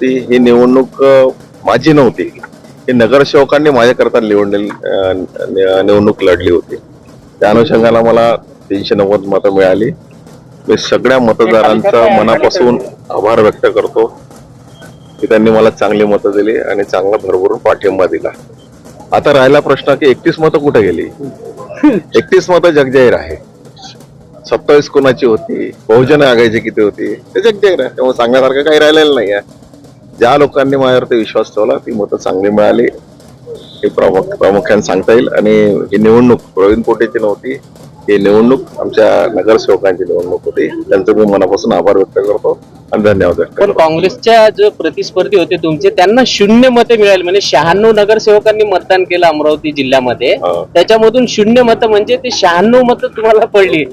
होती, ही निवडणूक माझी नव्हती, ही नगरसेवकांनी माझ्याकरता निवडणूक लढली होती. त्या अनुषंगाला मला 390 मतं मिळाली. मी सगळ्या मतदारांचा मनापासून आभार व्यक्त करतो की त्यांनी मला चांगली मतं दिली आणि चांगला भरभरून पाठिंबा दिला. आता राहिला प्रश्न की 31 मतं कुठे गेली? 31 मतं जगजाहीर आहे. 27 कोणाची होती, बहुजन आघाडीची किती होती ते जगजाहीर आहे. त्यामुळे सांगण्यासारखं काही राहिलेलं नाही आहे. ज्या लोकांनी माझ्यावरती विश्वास ठेवला ती मतं चांगली मिळाली हे प्रामुख्याने सांगता येईल. आणि ही निवडणूक प्रवीण पोटेची नव्हती, ही निवडणूक आमच्या नगरसेवकांची निवडणूक होती. त्यांचं मी मनापासून आभार व्यक्त करतो आणि धन्यवाद व्यक्त करतो. पण काँग्रेसच्या जो प्रतिस्पर्धी होते तुमचे त्यांना 0 मतं मिळाली, म्हणजे 96 नगरसेवकांनी मतदान केलं अमरावती जिल्ह्यामध्ये. त्याच्यामधून 0 मतं म्हणजे ते 96 मतं तुम्हाला पडली.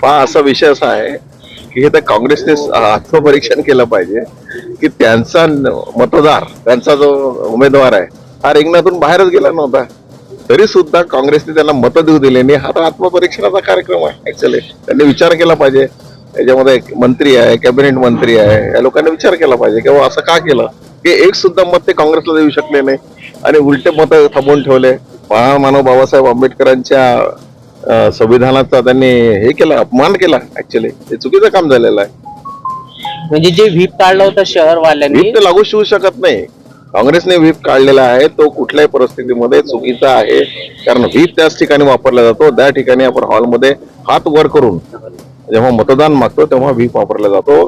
असा विषय असा आहे की हे तर काँग्रेसने आत्मपरीक्षण केलं पाहिजे की त्यांचा मतदार, त्यांचा जो उमेदवार आहे हा रिंगणातून बाहेरच गेला नव्हता, तरी सुद्धा काँग्रेसने त्यांना मतं देऊ दिले नाही. हा तर आत्मपरीक्षणाचा कार्यक्रम आहे. ऍक्च्युअली त्यांनी विचार केला पाहिजे. याच्यामध्ये मंत्री आहे, कॅबिनेट मंत्री आहे, या लोकांनी विचार केला पाहिजे की असं का केलं की एक सुद्धा मत ते काँग्रेसला देऊ शकले नाही आणि उलटे मत थांबवून ठेवले. महामानव बाबासाहेब आंबेडकरांच्या संविधानाचा त्यांनी हे केलं, अपमान केला. ऍक्च्युअली हे चुकीचं काम झालेलं आहे. म्हणजे जे व्हीप काढला होता शहरवाल्यांनी व्हीप तर लागू शिवू शकत नाही. काँग्रेसने व्हीप काढलेला आहे तो कुठल्याही परिस्थितीमध्ये चुकीचा आहे. कारण व्हीप त्याच ठिकाणी वापरला जातो, त्या ठिकाणी आपण हॉलमध्ये हात वर करून जेव्हा मतदान मागतो तेव्हा व्हीप वापरला जातो.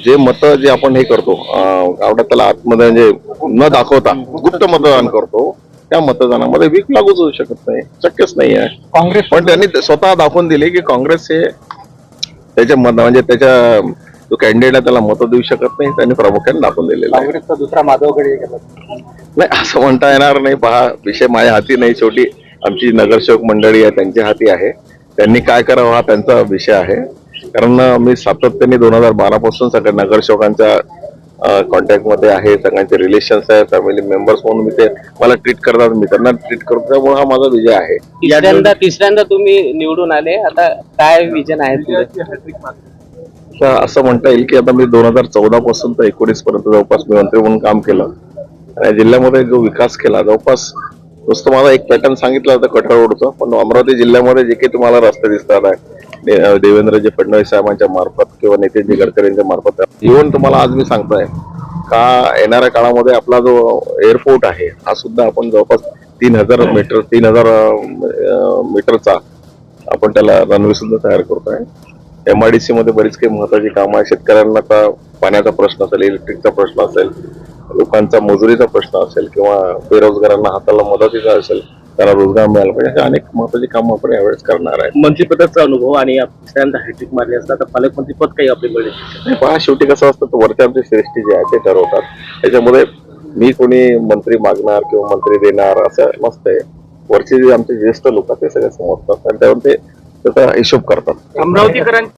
जे मत जे आपण हे करतो आवडत त्याला आतमध्ये म्हणजे न दाखवता गुप्त मतदान करतो, त्या मतदानामध्ये व्हीप लागूच होऊ शकत नाही, शक्यच नाही आहे. काँग्रेस पण त्यांनी स्वतः दाखवून दिले की काँग्रेस हे त्याच्या म्हणजे त्याच्या जो कॅन्डिडेट आहे त्याला मतं देऊ शकत नाही. त्यांनी प्रामुख्याने दाखवून दिलेला आहे. काँग्रेसचा दुसरा माधवकडे गेला नाही असं म्हणता येणार नाही. पहा, विषय माझ्या हाती नाही. शेवटी आमची नगरसेवक मंडळी आहे त्यांच्या हाती आहे. त्यांनी काय करावं हा त्यांचा विषय आहे. कारण मी सातत्याने 2012 पासून सगळ्या नगरसेवकांच्या कॉन्टॅक्ट मध्ये आहे, सगळ्यांचे रिलेशन्स आहे, फॅमिली मेंबर्स म्हणून मी ते मला ट्रीट करतात, मी त्यांना ट्रीट करतो. त्यामुळे हा माझा विजय आहे. तिसऱ्यांदा तुम्ही निवडून आले, आता काय विजन आहे तर असं म्हणता येईल की आता मी 2014 पासून तर 19 पर्यंत जवळपास मी मंत्री म्हणून काम केलं आणि जिल्ह्यामध्ये जो विकास केला जवळपास नुसतं मला एक पॅटर्न सांगितलं होतं कठोर रोडचं, पण अमरावती जिल्ह्यामध्ये जे काही तुम्हाला रस्ते दिसतात आहे देवेंद्रजी फडणवीस साहेबांच्या मार्फत किंवा नितीनजी गडकरींच्या मार्फत, इव्हन तुम्हाला आज मी सांगतोय का येणाऱ्या काळामध्ये आपला जो एअरपोर्ट आहे हा सुद्धा आपण जवळपास 3000 मीटरचा आपण त्याला रनवे सुद्धा तयार करतोय. MIDC मध्ये बरीच काही महत्वाची कामं आहे. शेतकऱ्यांना आता पाण्याचा प्रश्न असेल, इलेक्ट्रिकचा प्रश्न असेल, लोकांचा मजुरीचा प्रश्न असेल किंवा बेरोजगारांना हाताला मदतीचा असेल, त्यांना रोजगार मिळाला पाहिजे, अशी अनेक महत्वाची कामं आपण यावेळेस करणार आहे. मंत्रिपदाचा अनुभव आणि तिसऱ्यांदा हॅट्रिक मारली असता तर पालकमंत्रीपद काही आपले मिळेल. पहा, शेवटी कसं असतं वरच्या आमचे श्रेष्ठी जे आहे ते ठरवतात. त्याच्यामध्ये मी कोणी मंत्री मागणार किंवा मंत्री देणार असं नसतंय. वरचे जे आमचे ज्येष्ठ लोक ते सगळे समजतात आणि त्यावर ते त्याचा हिशोब करतात. अमरावतीकरांची